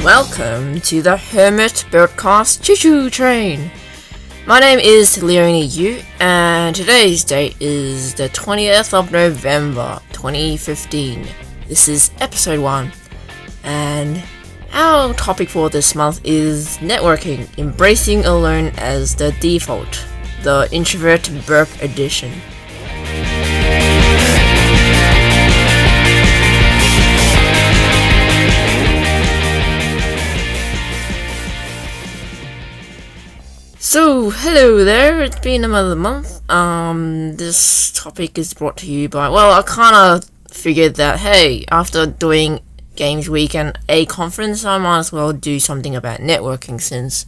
Welcome to the HermitBurpcast Choo-Choo Train. My name is Leonie, and today's date is the 20th of November 2015. This is episode 1, and our topic for this month is networking, embracing alone as the default, the Introvert Burp edition. So, hello there, it's been another month. This topic is brought to you by, I kind of figured that, hey, after doing Games Week and a conference, I might as well do something about networking since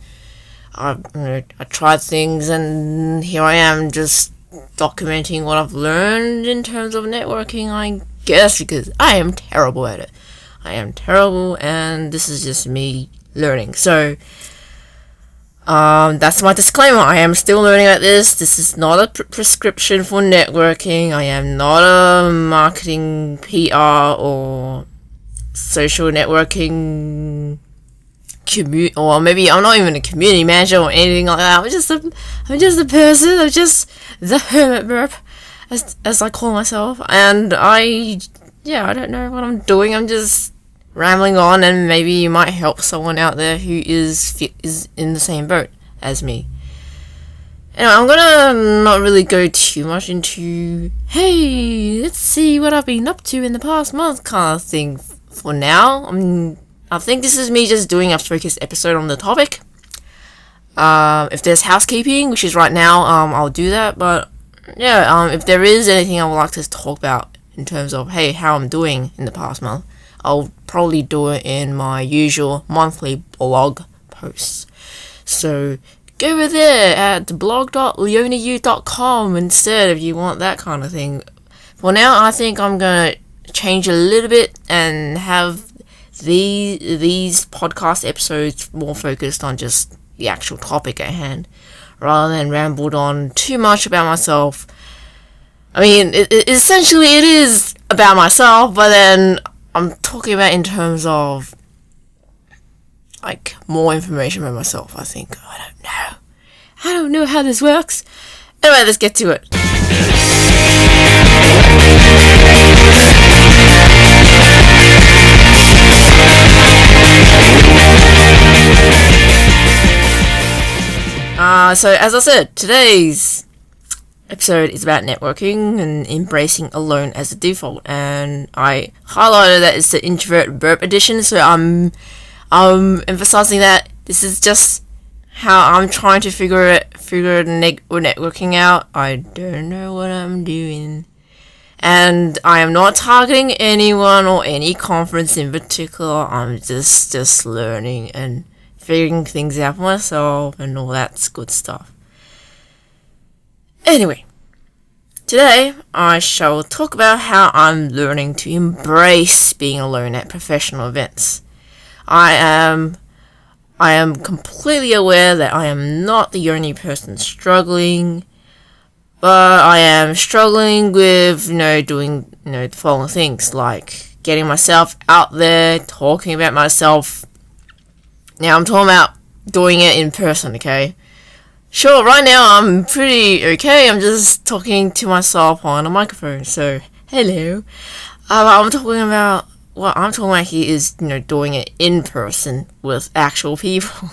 I tried things and here I am just documenting what I've learned in terms of networking, I guess, because I am terrible at it. I am terrible, and this is just me learning. So, that's my disclaimer. I am still learning about this. This is not a prescription for networking. I am not a marketing, PR, or social networking or maybe I'm not even a community manager or anything like that. I'm just a person. I'm just the hermit burp, as I call myself. And I don't know what I'm doing. I'm just rambling on, and maybe you might help someone out there who is in the same boat as me. Anyway, I'm gonna not really go too much into, hey, let's see what I've been up to in the past month kind of thing for now. I think this is me just doing a focused episode on the topic. If there's housekeeping, which is right now, I'll do that. But yeah, if there is anything I would like to talk about in terms of, hey, how I'm doing in the past month, I'll probably do it in my usual monthly blog posts. So go over there at blog.leonieu.com instead if you want that kind of thing. For now, I think I'm going to change a little bit and have these podcast episodes more focused on just the actual topic at hand, rather than rambled on too much about myself. I mean, essentially it is about myself, but then I'm talking about in terms of, like, more information about myself, I think. I don't know how this works. Anyway, let's get to it. So, as I said, today's episode is about networking and embracing alone as a default, and I highlighted that it's the Introvert Burp edition, so I'm emphasizing that this is just how I'm trying to figure networking out. I don't know what I'm doing, and I am not targeting anyone or any conference in particular. I'm just learning and figuring things out for myself and all that good stuff. Anyway, today I shall talk about how I'm learning to embrace being alone at professional events. I am completely aware that I am not the only person struggling, but I am struggling with, doing, the following things, like getting myself out there, talking about myself. Now, I'm talking about doing it in person, okay? Sure, right now I'm pretty okay. I'm just talking to myself on a microphone, so hello. I'm talking about, what I'm talking about here is, doing it in person with actual people.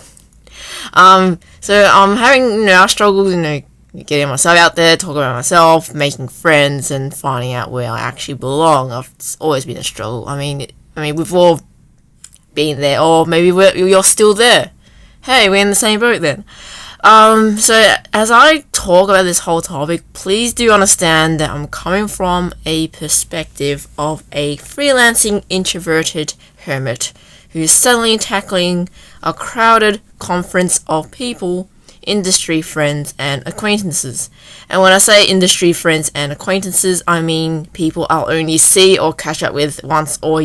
So I'm having, I struggle, getting myself out there, talking about myself, making friends, and finding out where I actually belong. It's always been a struggle. I mean, we've all been there, or maybe you're still there. Hey, we're in the same boat then. So as I talk about this whole topic, please do understand that I'm coming from a perspective of a freelancing introverted hermit who's suddenly tackling a crowded conference of people, industry friends and acquaintances. And when I say industry friends and acquaintances, I mean people I'll only see or catch up with once or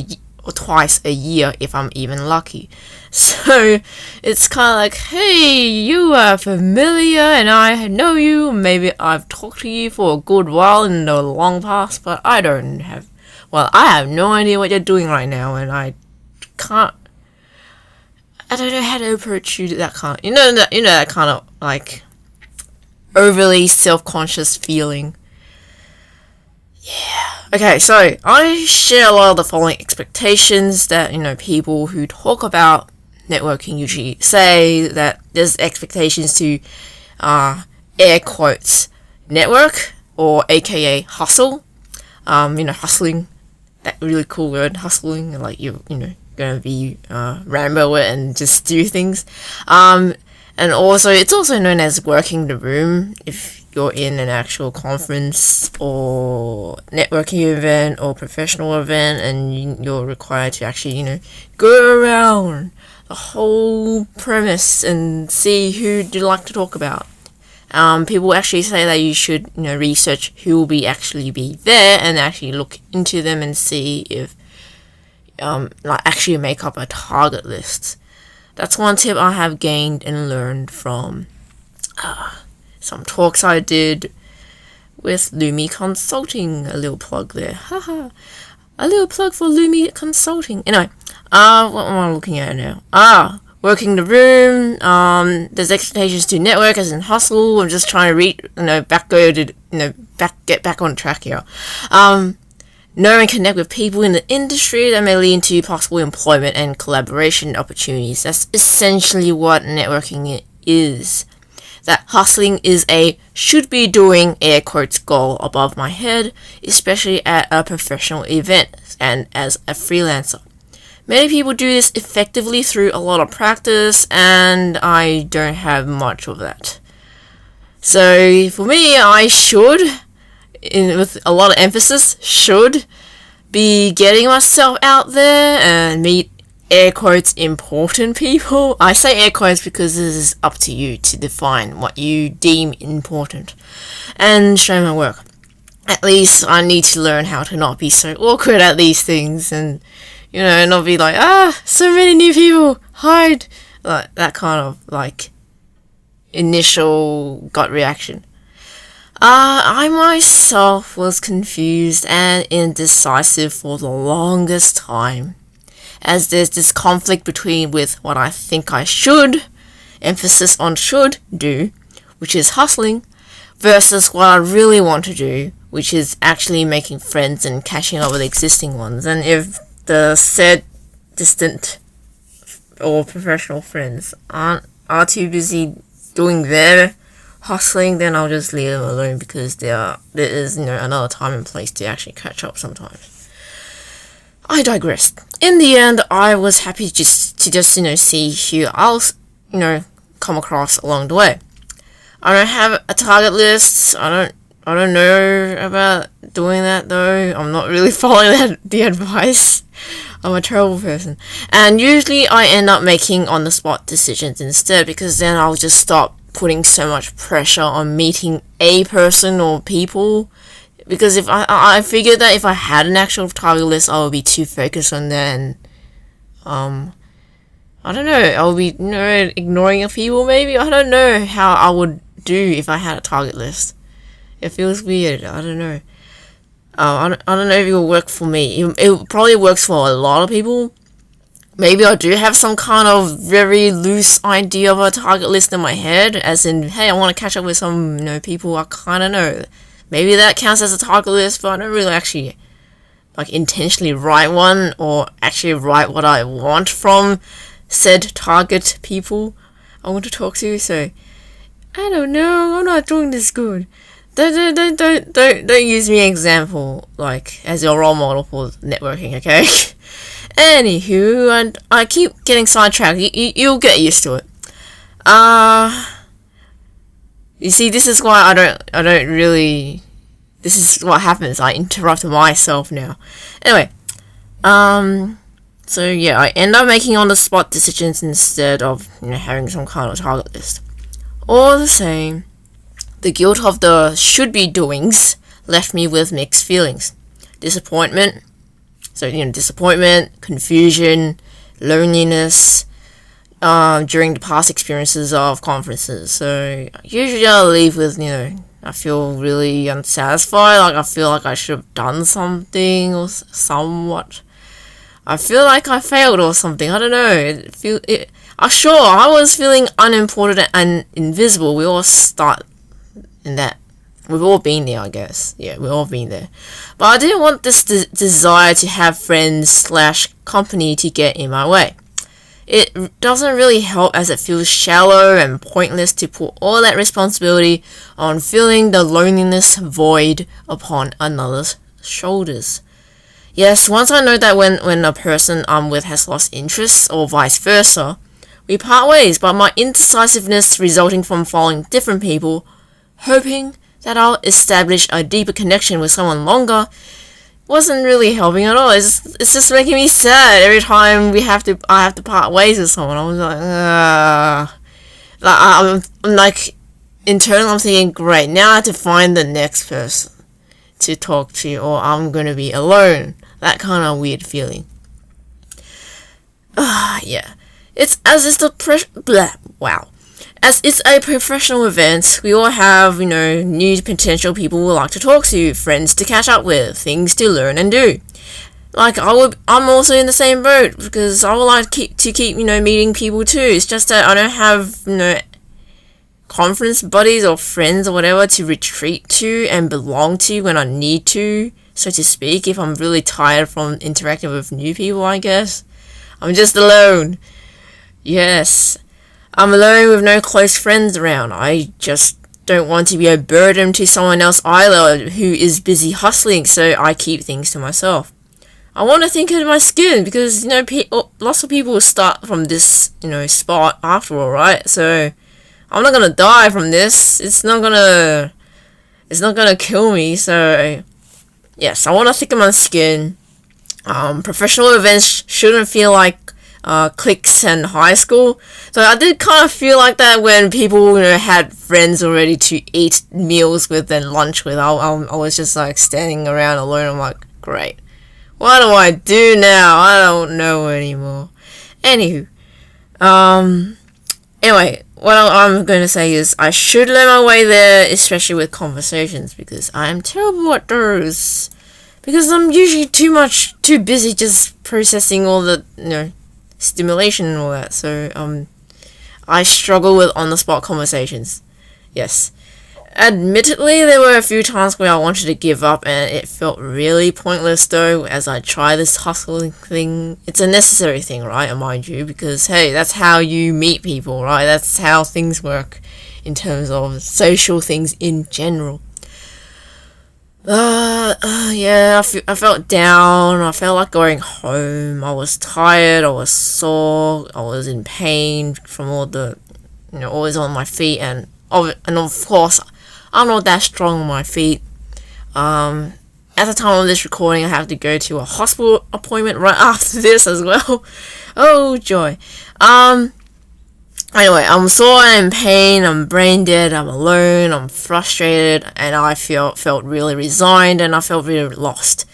twice a year if I'm even lucky. So it's kind of like, hey, you are familiar and I know you. Maybe I've talked to you for a good while in the long past, but I have no idea what you're doing right now, and I can't I don't know how to approach you to that kind of, that kind of like overly self-conscious feeling. Yeah. Okay, so I share a lot of the following expectations that, people who talk about networking usually say, that there's expectations to, air quotes, network, or aka hustle. Hustling, that really cool word, hustling, like you're gonna be Rambo it and just do things. And also, it's also known as working the room if you're in an actual conference or networking event or professional event, and you're required to actually, go around the whole premise and see who do you like to talk about. People actually say that you should, research who will actually be there and actually look into them and see if, actually make up a target list. That's one tip I have gained and learned from some talks I did with Leonie Consulting. A little plug there. Haha. A little plug for Leonie Consulting. Anyway, what am I looking at now? Working the room. There's expectations to network as in hustle. I'm just trying to get back on track here. Know and connect with people in the industry that may lead to possible employment and collaboration opportunities. That's essentially what networking is. That hustling is a should be doing air quotes goal above my head, especially at a professional event and as a freelancer. Many people do this effectively through a lot of practice, and I don't have much of that. So for me, I should, with a lot of emphasis, should be getting myself out there and meet air quotes important people. I say air quotes because this is up to you to define what you deem important and show my work. At least I need to learn how to not be so awkward at these things and, not be like, so many new people, hide. Like that kind of initial gut reaction. I myself was confused and indecisive for the longest time, as there's this conflict with what I think I should, emphasis on should, do, which is hustling, versus what I really want to do, which is actually making friends and catching up with existing ones. And if the said distant or professional friends are too busy doing their hustling, then I'll just leave them alone, because there is another time and place to actually catch up sometimes. I digress. In the end, I was happy to see who else come across along the way. I don't have a target list. I don't know about doing that though. I'm not really following the advice. I'm a terrible person. And usually I end up making on-the-spot decisions instead, because then I'll just stop putting so much pressure on meeting a person or people. Because if I figured that if I had an actual target list, I would be too focused on that, and I don't know, I would be ignoring a people maybe. I don't know how I would do if I had a target list. It feels weird. I don't know. I don't know if it will work for me. It probably works for a lot of people. Maybe I do have some kind of very loose idea of a target list in my head, as in, hey, I want to catch up with some people I kind of know. Maybe that counts as a target list, but I don't really actually intentionally write one or actually write what I want from said target people I want to talk to. So I don't know. I'm not doing this good. Don't use me example as your role model for networking, okay? Anywho, and I keep getting sidetracked. You'll get used to it. You see, this is why I don't really. This is what happens. I interrupt myself now. Anyway, so yeah, I end up making on-the-spot decisions instead of having some kind of target list. All the same, the guilt of the should-be-doings left me with mixed feelings. Disappointment. So, disappointment, confusion, loneliness, during the past experiences of conferences. So, usually I'll leave with, I feel really unsatisfied, I feel like I should have done something or somewhat. I feel like I failed or something. I don't know. Sure, I was feeling unimportant and invisible. We all start in that. We've all been there, I guess. Yeah, we've all been there. But I didn't want this desire to have friends / company to get in my way. It doesn't really help, as it feels shallow and pointless to put all that responsibility on filling the loneliness void upon another's shoulders. Yes, once I know that when a person I'm with has lost interest, or vice versa, we part ways, but my indecisiveness resulting from following different people, hoping that I'll establish a deeper connection with someone longer, wasn't really helping at all. It's just making me sad every time I have to part ways with someone. I was like, internally I'm thinking, great, now I have to find the next person to talk to, or I'm gonna be alone. That kind of weird feeling. Yeah. It's as it's As it's a professional event, we all have, new potential people we like to talk to, friends to catch up with, things to learn and do. Like, I'm also in the same boat, because I would like to keep meeting people too. It's just that I don't have, conference buddies or friends or whatever to retreat to and belong to when I need to, so to speak, if I'm really tired from interacting with new people, I guess. I'm just alone. Yes. I'm alone with no close friends around. I just don't want to be a burden to someone else either who is busy hustling, so I keep things to myself. I want to think of my skin because, lots of people start from this, spot after all, right? So I'm not gonna die from this. It's not gonna kill me, so yes, I want to think of my skin. Professional events shouldn't feel like cliques and high school. So I did kind of feel like that when people had friends already to eat meals with and lunch with. I was just like standing around alone. I'm like, great, what do I do now? I don't know anymore. Anywho, anyway, what I'm going to say is I should learn my way there, especially with conversations, because I am terrible at those. Because I'm usually too busy just processing all the stimulation and all that, so I struggle with on-the-spot conversations. Yes. Admittedly, there were a few times where I wanted to give up, and it felt really pointless though, as I try this hustling thing. It's a necessary thing, right, mind you, because hey, that's how you meet people, right? That's how things work in terms of social things in general. Yeah, I felt down. I felt like going home. I was tired. I was sore. I was in pain from all the, always on my feet, and of course, I'm not that strong on my feet. At the time of this recording, I have to go to a hospital appointment right after this as well. Oh joy. Anyway, I'm sore and in pain, I'm brain dead, I'm alone, I'm frustrated, and I felt really resigned, and I felt really lost.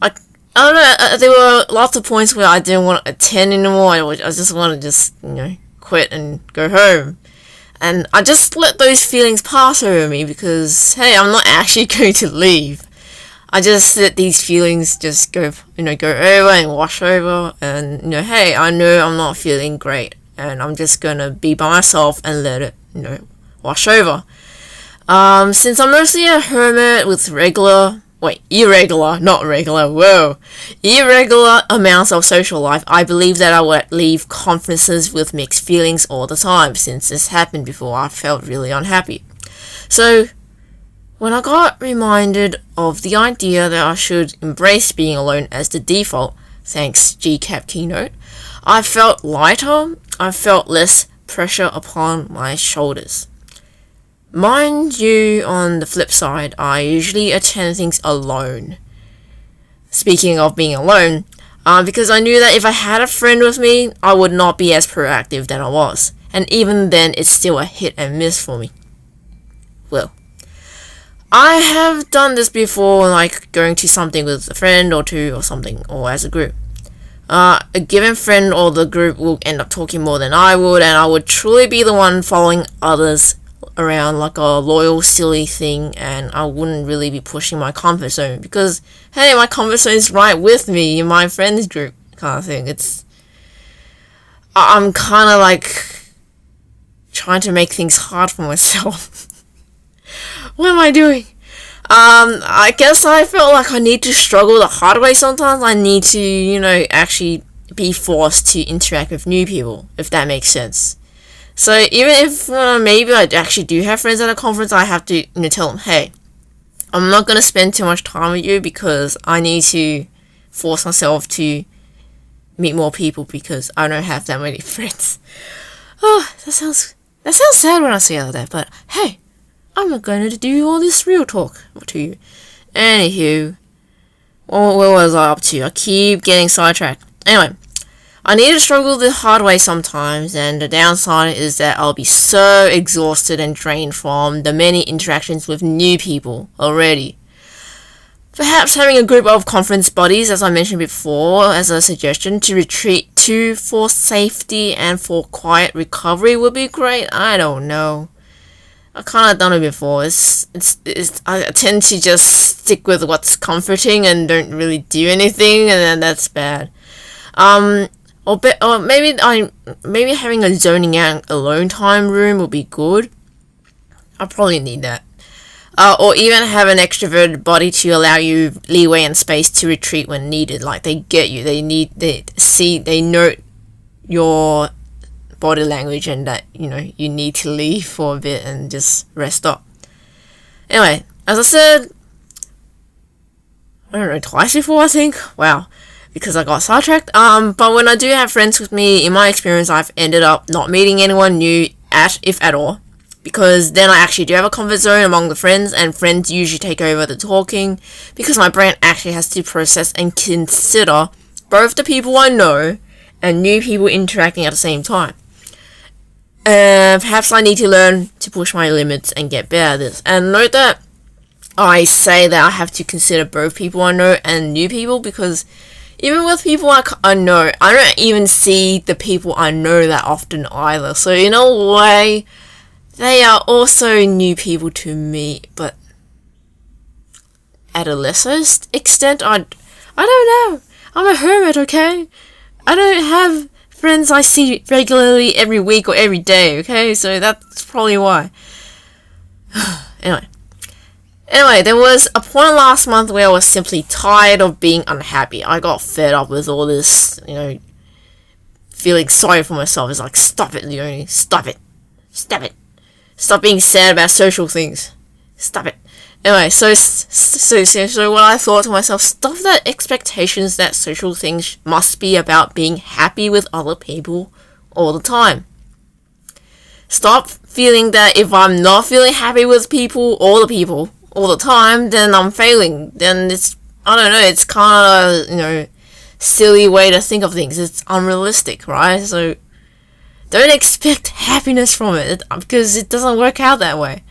I don't know, there were lots of points where I didn't want to attend anymore. I just wanted to quit and go home. And I just let those feelings pass over me because, hey, I'm not actually going to leave. I just let these feelings just go over and wash over, and, hey, I know I'm not feeling great. And I'm just gonna be by myself and let it, wash over. Since I'm mostly a hermit with irregular amounts of social life, I believe that I would leave conferences with mixed feelings all the time. Since this happened before, I felt really unhappy. So, when I got reminded of the idea that I should embrace being alone as the default, thanks GCAP keynote, I felt lighter. I felt less pressure upon my shoulders. Mind you, on the flip side, I usually attend things alone. Speaking of being alone, because I knew that if I had a friend with me, I would not be as proactive than I was. And even then, it's still a hit and miss for me. Well, I have done this before, like going to something with a friend or two or something, or as a group. A given friend or the group will end up talking more than I would, and I would truly be the one following others around like a loyal, silly thing, and I wouldn't really be pushing my comfort zone because, hey, my comfort zone is right with me in my friends group, kind of thing. I'm kind of like trying to make things hard for myself. What am I doing? I guess I felt like I need to struggle the hard way sometimes. I need to, actually be forced to interact with new people, if that makes sense. So even if maybe I actually do have friends at a conference, I have to tell them, hey, I'm not going to spend too much time with you because I need to force myself to meet more people because I don't have that many friends. Oh, that sounds sad when I say all that, but hey, I'm not going to do all this real talk to you. Anywho, what was I up to? I keep getting sidetracked. Anyway, I need to struggle the hard way sometimes, and the downside is that I'll be so exhausted and drained from the many interactions with new people already. Perhaps having a group of conference buddies, as I mentioned before, as a suggestion to retreat to for safety and for quiet recovery would be great. I don't know. I've kind of done it before. I tend to just stick with what's comforting and don't really do anything, and then that's bad. Or maybe having a zoning out alone time room would be good. I probably need that. Or even have an extroverted body to allow you leeway and space to retreat when needed. Like they get you, they note your body language and that you need to leave for a bit and just rest up. Anyway, as I said, I don't know, twice before I think. Wow. Because I got sidetracked. But when I do have friends with me, in my experience, I've ended up not meeting anyone new if at all. Because then I actually do have a comfort zone among the friends, and friends usually take over the talking, because my brain actually has to process and consider both the people I know and new people interacting at the same time. Perhaps I need to learn to push my limits and get better at this. And note that I say that I have to consider both people I know and new people, because even with people I know, I don't even see the people I know that often either. So in a way, they are also new people to me, but at a lesser extent. I don't know. I'm a hermit, okay? I don't have friends I see regularly every week or every day, okay? So that's probably why. Anyway, there was a point last month where I was simply tired of being unhappy. I got fed up with all this, feeling sorry for myself. It's like, stop it, Leonie. Stop it. Stop it. Stop being sad about social things. Stop it. Anyway, so what I thought to myself, stop that expectations that social things must be about being happy with other people all the time. Stop feeling that if I'm not feeling happy with all the time, then I'm failing. Then it's kind of, silly way to think of things. It's unrealistic, right? So don't expect happiness from it, because it doesn't work out that way.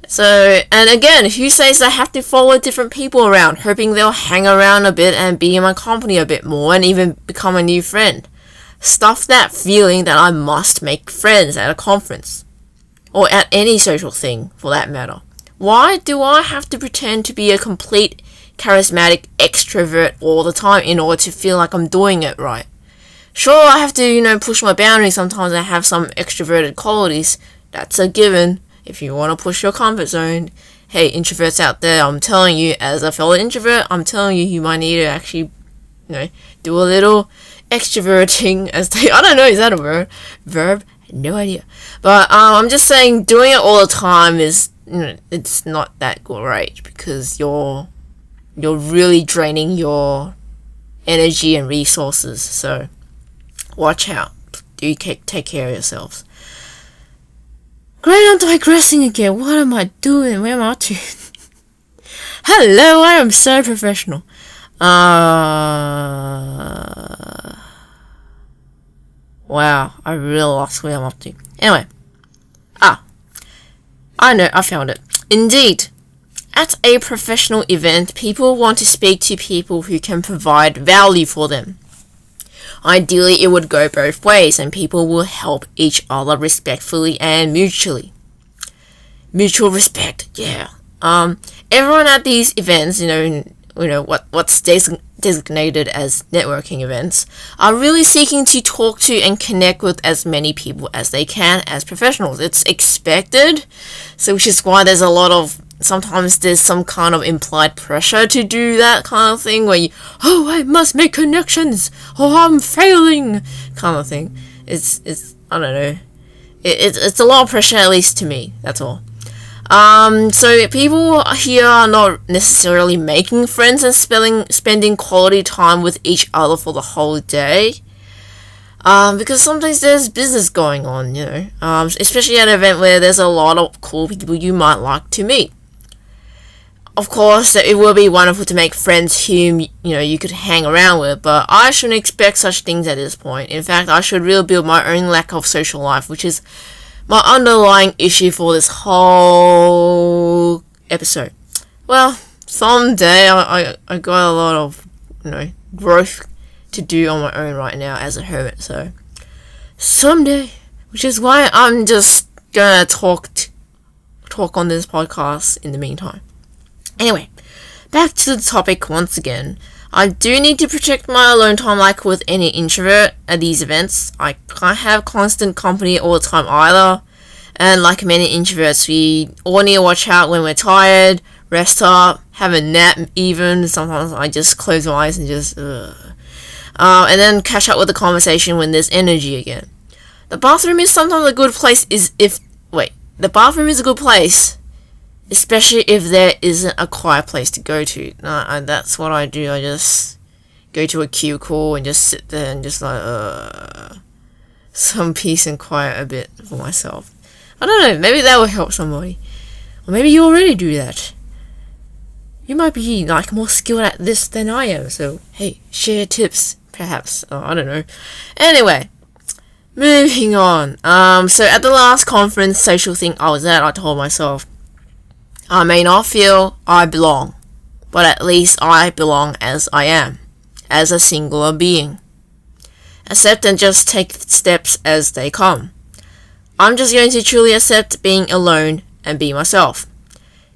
So, and again, who says I have to follow different people around, hoping they'll hang around a bit and be in my company a bit more and even become a new friend? Stuff that feeling that I must make friends at a conference, or at any social thing for that matter. Why do I have to pretend to be a complete charismatic extrovert all the time in order to feel like I'm doing it right? Sure, I have to, push my boundaries sometimes and have some extroverted qualities. That's a given. If you want to push your comfort zone, hey, introverts out there, I'm telling you, as a fellow introvert, I'm telling you, you might need to actually, do a little extroverting, I don't know, is that a word? Verb? No idea. But I'm just saying, doing it all the time is, it's not that great, because you're really draining your energy and resources. So watch out. Do take care of yourselves. Great, I'm digressing again. What am I doing? Where am I to? Hello, I am so professional. Wow, I really lost where I'm up to. Anyway. I know, I found it. Indeed. At a professional event, people want to speak to people who can provide value for them. Ideally, it would go both ways, and people will help each other respectfully and mutually. Mutual respect, yeah. Everyone at these events, what's designated as networking events, are really seeking to talk to and connect with as many people as they can as professionals. It's expected, so which is why sometimes there's some kind of implied pressure to do that kind of thing where I must make connections, I'm failing, kind of thing. It's I don't know. It's a lot of pressure, at least to me, that's all. So people here are not necessarily making friends and spending quality time with each other for the whole day. Because sometimes there's business going on, especially at an event where there's a lot of cool people you might like to meet. Of course, it will be wonderful to make friends whom, you could hang around with, but I shouldn't expect such things at this point. In fact, I should really build my own lack of social life, which is my underlying issue for this whole episode. Well, someday I got a lot of, growth to do on my own right now as a hermit, so someday, which is why I'm just gonna talk on this podcast in the meantime. Anyway, back to the topic once again. I do need to protect my alone time like with any introvert at these events. I can't have constant company all the time either. And like many introverts, we all need to watch out when we're tired, rest up, have a nap even. Sometimes I just close my eyes and just and then catch up with the conversation when there's energy again. The bathroom is sometimes a good place especially if there isn't a quiet place to go to. That's what I do. I just go to a cubicle and just sit there and just some peace and quiet a bit for myself. I don't know, maybe that will help somebody. Or maybe you already do that. You might be more skilled at this than I am, so hey, share tips, perhaps. I don't know. Anyway, moving on. So at the last conference social thing I was at, I told myself, I may not feel I belong, but at least I belong as I am, as a singular being. Accept and just take steps as they come. I'm just going to truly accept being alone and be myself.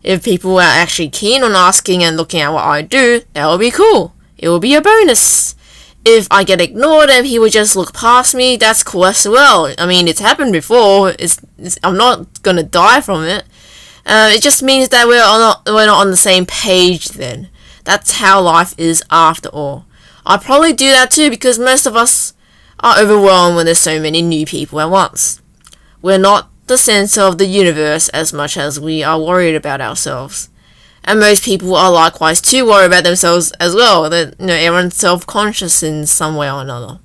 If people are actually keen on asking and looking at what I do, that will be cool. It will be a bonus. If I get ignored and people just look past me, that's cool as well. I mean, it's happened before. I'm not gonna die from it. It just means that we're not on the same page then. That's how life is after all. I probably do that too because most of us are overwhelmed when there's so many new people at once. We're not the center of the universe as much as we are worried about ourselves. And most people are likewise too worried about themselves as well. That everyone's self-conscious in some way or another.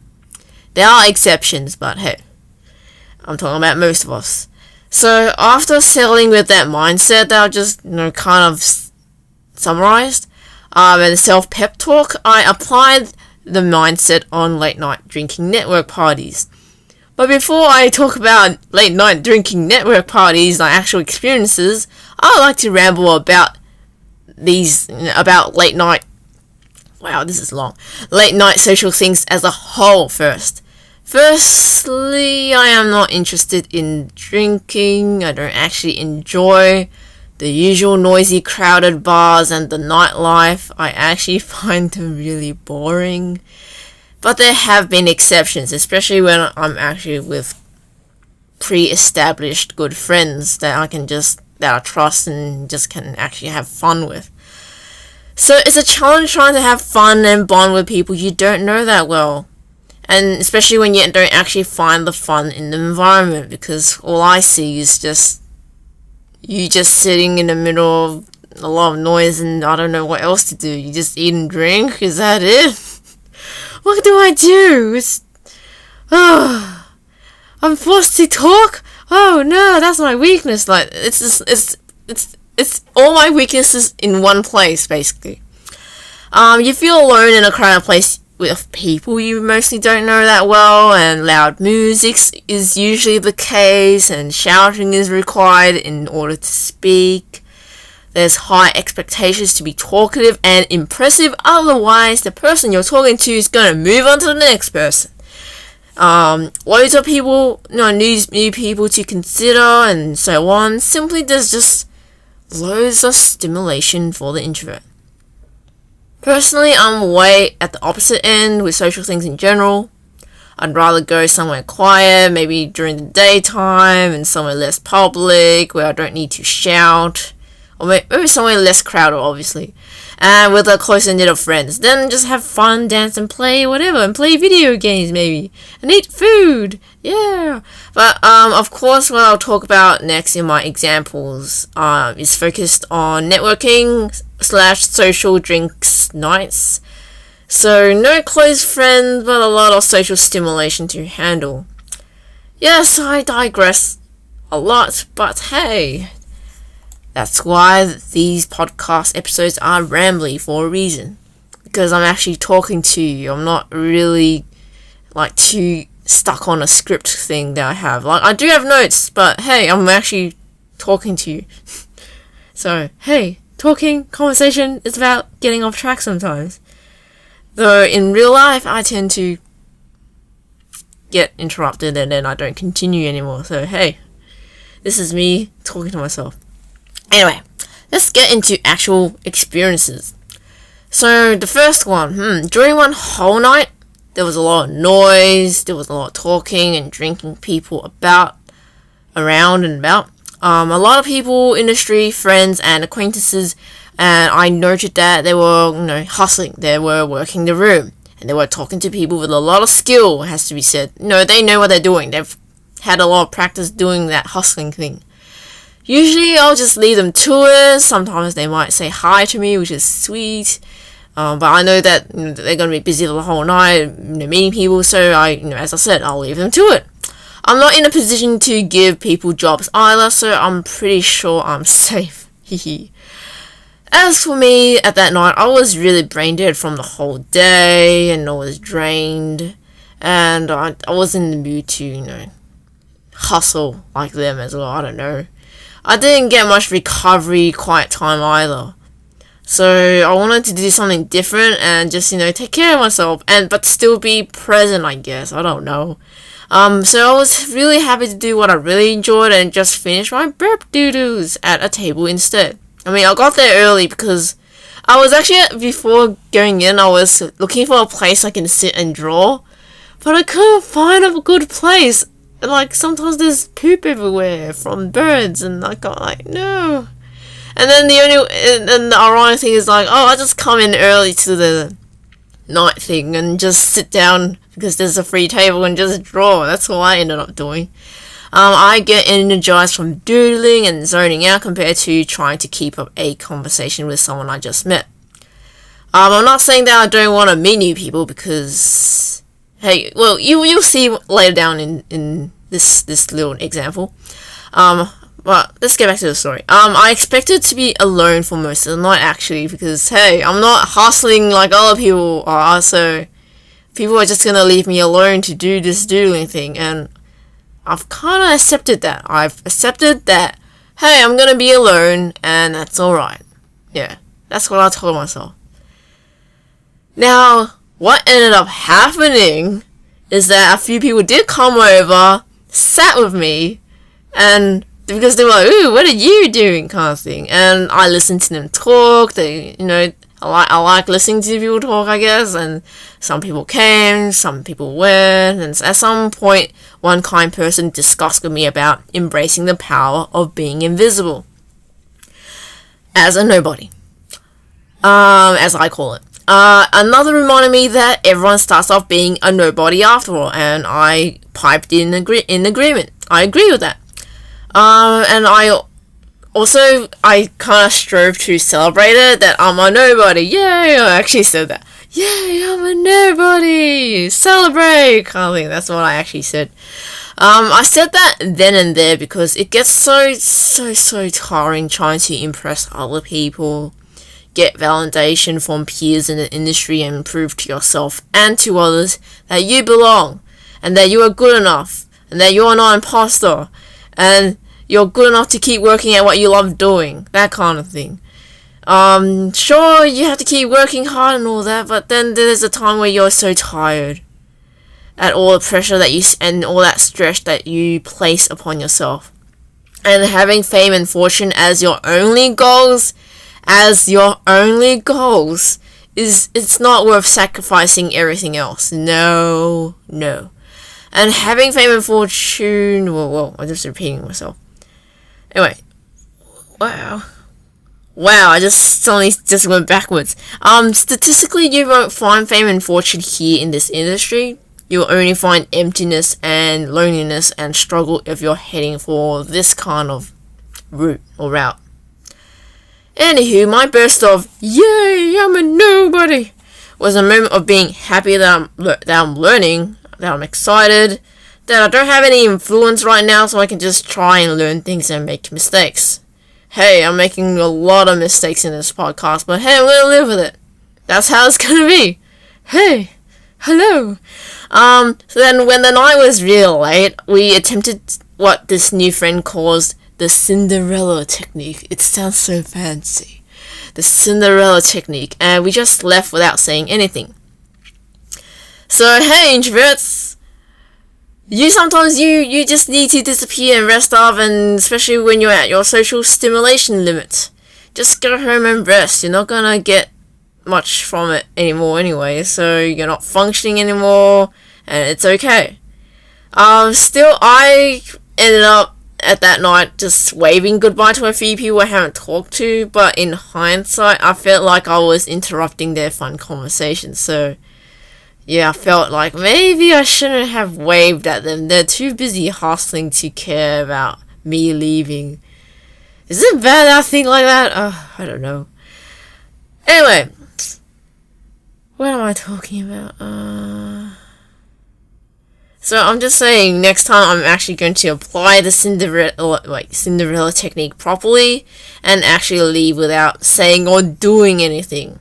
There are exceptions, but hey, I'm talking about most of us. So after settling with that mindset that I just kind of summarized, and the self-pep talk, I applied the mindset on late night drinking network parties. But before I talk about late night drinking network parties, like actual experiences, I would like to ramble about late night. Wow, this is long. Late night social things as a whole first. Firstly, I am not interested in drinking. I don't actually enjoy the usual noisy, crowded bars and the nightlife. I actually find them really boring. But there have been exceptions, especially when I'm actually with pre-established good friends that I trust and just can actually have fun with. So it's a challenge trying to have fun and bond with people you don't know that well. And especially when you don't actually find the fun in the environment, because all I see is just you just sitting in the middle of a lot of noise and I don't know what else to do. You just eat and drink? Is that it? What do I do? I'm forced to talk? Oh no, that's my weakness. It's all my weaknesses in one place, basically. You feel alone in a crowded place with people you mostly don't know that well, and loud music is usually the case, and shouting is required in order to speak. There's high expectations to be talkative and impressive, otherwise the person you're talking to is going to move on to the next person. Loads of people, new people to consider and so on. Simply there's just loads of stimulation for the introvert. Personally, I'm way at the opposite end with social things in general. I'd rather go somewhere quiet, maybe during the daytime, and somewhere less public, where I don't need to shout. Or maybe somewhere less crowded, obviously. And with a closer knit of friends. Then just have fun, dance, and play whatever. And play video games, maybe. And eat food. Yeah. But, of course, what I'll talk about next in my examples is focused on networking / social drinks nights. So, no close friends, but a lot of social stimulation to handle. Yes, I digress a lot, but hey, that's why these podcast episodes are rambly for a reason. Because I'm actually talking to you. I'm not really, too stuck on a script thing that I have. I do have notes, but hey, I'm actually talking to you. So, hey, conversation is about getting off track sometimes. Though in real life, I tend to get interrupted and then I don't continue anymore. So, hey, this is me talking to myself. Anyway, let's get into actual experiences. So, the first one, during one whole night, there was a lot of noise, there was a lot of talking and drinking people around and about. A lot of people, industry, friends, and acquaintances, and I noted that they were, hustling. They were working the room, and they were talking to people with a lot of skill, has to be said. They know what they're doing. They've had a lot of practice doing that hustling thing. Usually, I'll just leave them to it. Sometimes they might say hi to me, which is sweet. But I know that they're going to be busy the whole night, meeting people, so as I said, I'll leave them to it. I'm not in a position to give people jobs either, so I'm pretty sure I'm safe. Hehe. As for me, at that night, I was really brain dead from the whole day, and I was drained, and I was in the mood to, hustle like them as well, I don't know. I didn't get much recovery, quiet time either. So I wanted to do something different and just, take care of myself, but still be present, I guess, I don't know. So I was really happy to do what I really enjoyed and just finish my burp doo-doos at a table instead. I got there early because I was actually, before going in, I was looking for a place I can sit and draw, but I couldn't find a good place. Sometimes there's poop everywhere from birds, and I got no. And then the ironic thing is I just come in early to the night thing and just sit down because there's a free table and just draw. That's what I ended up doing. I get energized from doodling and zoning out compared to trying to keep up a conversation with someone I just met. I'm not saying that I don't want to meet new people because, hey, well, you'll see later down in this little example. But let's get back to the story. I expected to be alone for most of the night actually because, hey, I'm not hustling like other people are, so people are just gonna leave me alone to do this doodling thing, and I've kind of accepted that. I've accepted that, hey, I'm gonna be alone, and that's alright. Yeah, that's what I told myself. Now, what ended up happening is that a few people did come over, sat with me, and because they were like, ooh, what are you doing, kind of thing. And I listened to them talk. I like listening to people talk, I guess. And some people came, some people went. And at some point, one kind person discussed with me about embracing the power of being invisible as a nobody, as I call it. Another reminded me that everyone starts off being a nobody after all, and I piped in agreement. I agree with that. And I kind of strove to celebrate it, that I'm a nobody. Yay! I actually said that. Yay! I'm a nobody! Celebrate! Kind of thing. That's what I actually said. I said that then and there because it gets so tiring trying to impress other people, get validation from peers in the industry, and prove to yourself and to others that you belong, and that you are good enough, and that you are not an imposter, and you're good enough to keep working at what you love doing, that kind of thing. Sure, you have to keep working hard and all that, but then there's a time where you're so tired at all the pressure and all that stress that you place upon yourself. And having fame and fortune as your only goals is it's not worth sacrificing everything else. No. And having fame and fortune, well, I'm just repeating myself. Anyway, wow, I just suddenly just went backwards. Statistically, you won't find fame and fortune here in this industry. You'll only find emptiness and loneliness and struggle if you're heading for this kind of route. Anywho, my burst of "Yay, I'm a nobody" was a moment of being happy that I'm learning, that I'm excited, that I don't have any influence right now, so I can just try and learn things and make mistakes. Hey, I'm making a lot of mistakes in this podcast, but hey, I'm gonna live with it. That's how it's gonna be. Hey, hello. So then when the night was real late, we attempted what this new friend calls the Cinderella technique. It sounds so fancy. The Cinderella technique, and we just left without saying anything. So hey, introverts, you just need to disappear and rest up, and especially when you're at your social stimulation limit, just go home and rest. You're not gonna get much from it anymore anyway, so you're not functioning anymore, and it's okay. Still, I ended up at that night just waving goodbye to a few people I haven't talked to, but in hindsight, I felt like I was interrupting their fun conversation, so yeah, I felt like maybe I shouldn't have waved at them. They're too busy hustling to care about me leaving. Is it bad that I think like that? I don't know. Anyway, what am I talking about? So I'm just saying, next time I'm actually going to apply the Cinderella technique properly and actually leave without saying or doing anything.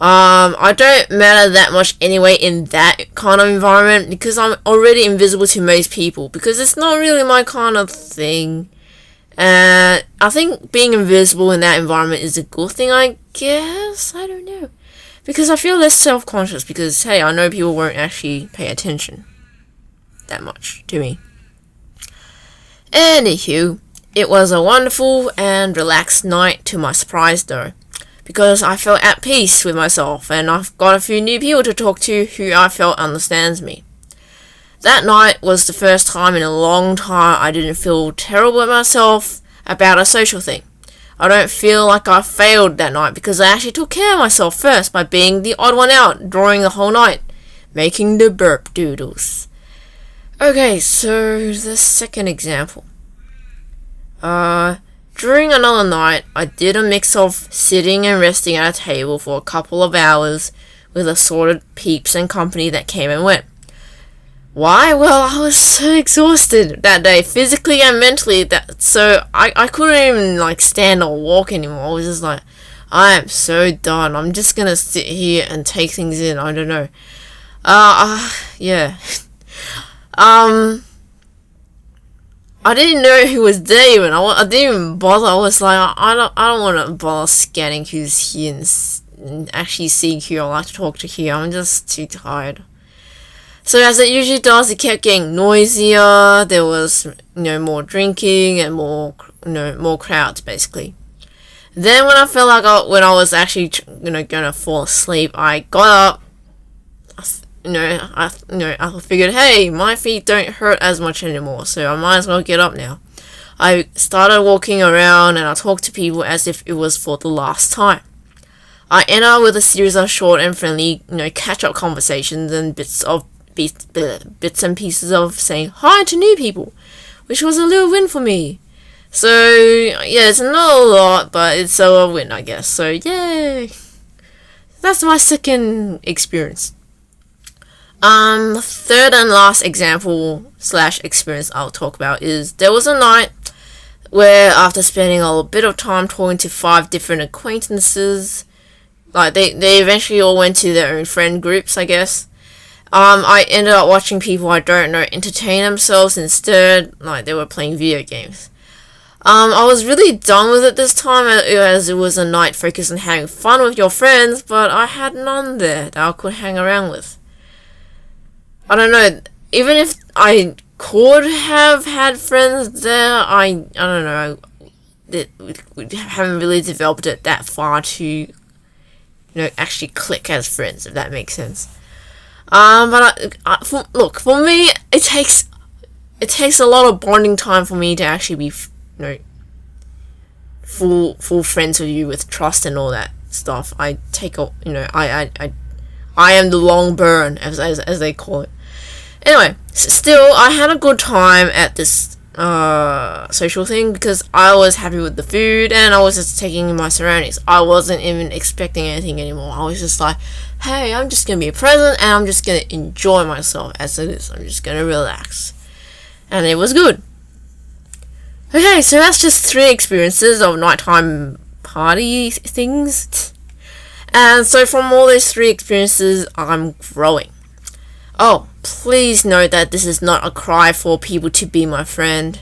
I don't matter that much anyway in that kind of environment because I'm already invisible to most people because it's not really my kind of thing. And I think being invisible in that environment is a good thing, I guess. I don't know. Because I feel less self-conscious because, hey, I know people won't actually pay attention that much to me. Anywho, it was a wonderful and relaxed night to my surprise though, because I felt at peace with myself and I've got a few new people to talk to who I felt understands me. That night was the first time in a long time I didn't feel terrible at myself about a social thing. I don't feel like I failed that night because I actually took care of myself first by being the odd one out, drawing the whole night, making the burp doodles. Okay, so the second example. During another night, I did a mix of sitting and resting at a table for a couple of hours with assorted peeps and company that came and went. Why? Well, I was so exhausted that day, physically and mentally, so I couldn't even stand or walk anymore. I was just like, I am so done. I'm just gonna sit here and take things in. I don't know. Yeah. I didn't know who was there even. I didn't even bother. I was like, I don't want to bother scanning who's here and actually seeing who I like to talk to here. I'm just too tired. So as it usually does, it kept getting noisier. There was, more drinking and more crowds basically. Then when I felt like when I was actually, gonna fall asleep, I got up. I figured, hey, my feet don't hurt as much anymore, so I might as well get up now. I started walking around and I talked to people as if it was for the last time. I ended up with a series of short and friendly, catch-up conversations and bits and pieces of saying hi to new people, which was a little win for me. So, yeah, it's not a lot, but it's a win, I guess. So, yay! That's my second experience. Third and last example / experience I'll talk about is there was a night where after spending a bit of time talking to 5 different acquaintances, they eventually all went to their own friend groups, I guess. I ended up watching people I don't know entertain themselves instead, they were playing video games. I was really done with it this time as it was a night focused on having fun with your friends, but I had none there that I could hang around with. I don't know, even if I could have had friends there, I don't know, we haven't really developed it that far to, actually click as friends, if that makes sense. For me, it takes a lot of bonding time for me to actually be, full friends with you with trust and all that stuff. I am the long burn, as they call it. Anyway, still, I had a good time at this social thing because I was happy with the food and I was just taking in my surroundings. I wasn't even expecting anything anymore. I was just like, hey, I'm just gonna be present and I'm just gonna enjoy myself as it is. I'm just gonna relax. And it was good. Okay, so that's just 3 experiences of nighttime party things. And so from all those 3 experiences, I'm growing. Oh, please note that this is not a cry for people to be my friend.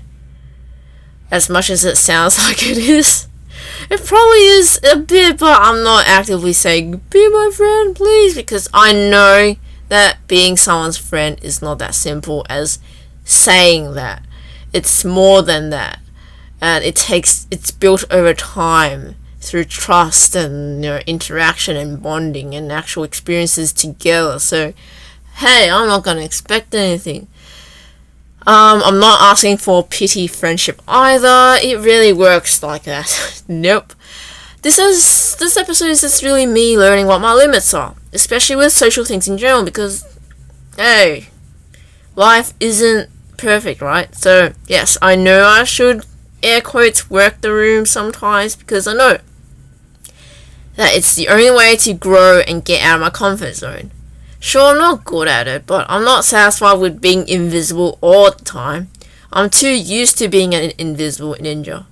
As much as it sounds like it is. It probably is a bit, but I'm not actively saying, be my friend, please, because I know that being someone's friend is not that simple as saying that. It's more than that. And it's built over time through trust and interaction and bonding and actual experiences together. So hey, I'm not gonna expect anything. I'm not asking for pity friendship either. It really works like that. Nope. This episode is just really me learning what my limits are, especially with social things in general, because hey, life isn't perfect, right? So yes, I know I should air quotes work the room sometimes because I know that it's the only way to grow and get out of my comfort zone. Sure, I'm not good at it, but I'm not satisfied with being invisible all the time. I'm too used to being an invisible ninja.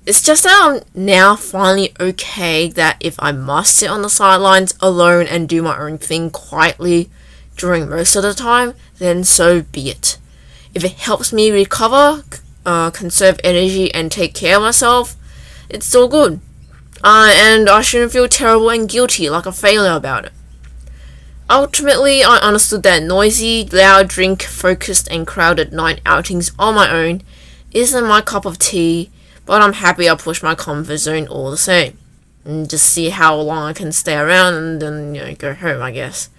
It's just that I'm now finally okay that if I must sit on the sidelines alone and do my own thing quietly during most of the time, then so be it. If it helps me recover, conserve energy and take care of myself, it's still good. And I shouldn't feel terrible and guilty like a failure about it. Ultimately, I understood that noisy, loud, drink-focused and crowded night outings on my own isn't my cup of tea, but I'm happy I pushed my comfort zone all the same. And just see how long I can stay around and then, go home, I guess.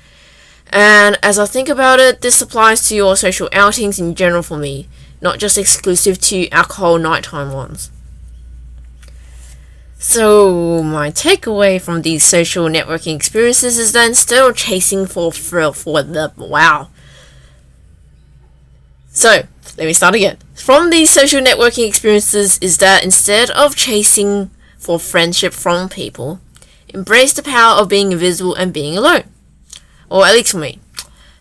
And as I think about it, this applies to your social outings in general for me, not just exclusive to alcohol nighttime ones. So, my takeaway from these social networking experiences is that instead of chasing for thrill for the wow. So, let me start again. From these social networking experiences is that instead of chasing for friendship from people, embrace the power of being invisible and being alone. Or at least for me.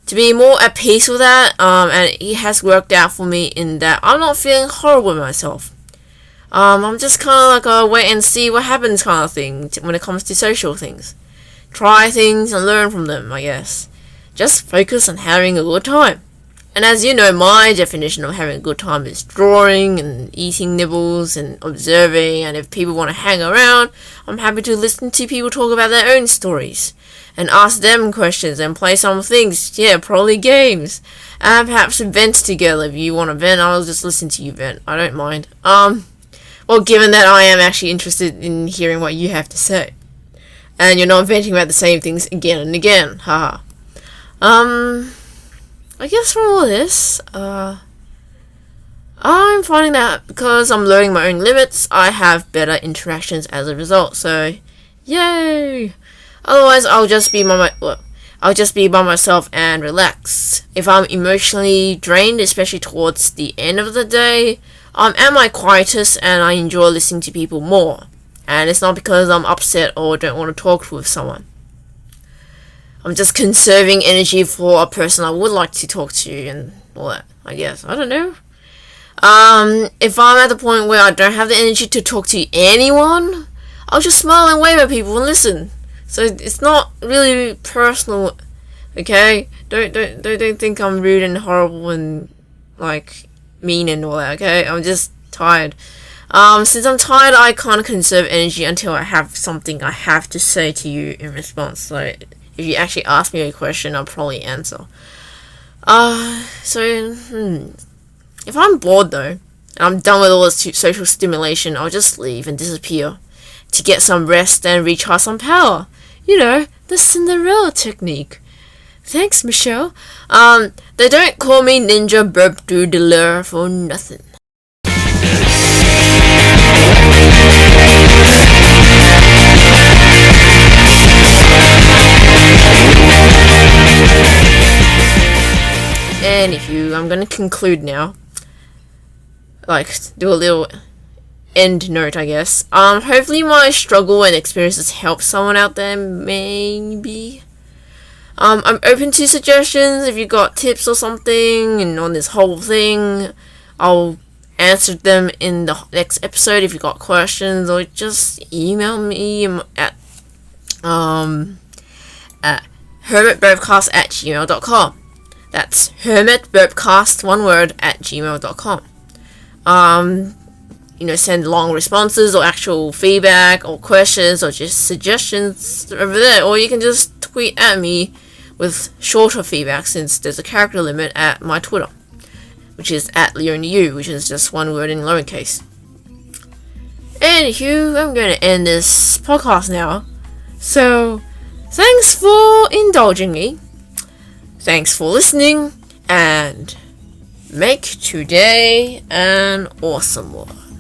To be more at peace with that, and it has worked out for me in that I'm not feeling horrible with myself. I'm just kind of like a wait and see what happens kind of thing when it comes to social things. Try things and learn from them, I guess. Just focus on having a good time. And as you know, my definition of having a good time is drawing and eating nibbles and observing, and if people want to hang around, I'm happy to listen to people talk about their own stories. And ask them questions and play some things, probably games. And perhaps vent together. If you want to vent, I'll just listen to you vent. I don't mind. Well, given that I am actually interested in hearing what you have to say. And you're not venting about the same things again and again. Haha. I guess from all this, I'm finding that because I'm learning my own limits, I have better interactions as a result. So, yay! Otherwise, I'll just be by myself and relax. If I'm emotionally drained, especially towards the end of the day, I'm at my quietest and I enjoy listening to people more. And it's not because I'm upset or don't want to talk with someone. I'm just conserving energy for a person I would like to talk to and all that, I guess. I don't know. If I'm at the point where I don't have the energy to talk to anyone, I'll just smile and wave at people and listen. So it's not really personal, okay? Don't think I'm rude and horrible and mean and all that, okay? I'm just tired. Since I'm tired, I can't conserve energy until I have something I have to say to you in response. So if you actually ask me a question, I'll probably answer. If I'm bored though, and I'm done with all this social stimulation, I'll just leave and disappear. to get some rest and recharge some power. You know, the Cinderella technique. Thanks, Michelle. They don't call me Ninja Burp Doodler for nothing. Anywho, I'm gonna conclude now. Do a little end note, I guess. Hopefully my struggle and experiences help someone out there, maybe. I'm open to suggestions. If you got tips or something and on this whole thing, I'll answer them in the next episode. If you got questions, or just email me at HermitBurpcast@gmail.com. That's HermitBurpcast, one word, @gmail.com. Send long responses or actual feedback or questions or just suggestions over there. Or you can just tweet at me with shorter feedback, since there's a character limit at my Twitter, which is @Leonie, which is just one word in lowercase. Anywho, I'm going to end this podcast now. So, thanks for indulging me. Thanks for listening, and make today an awesome one.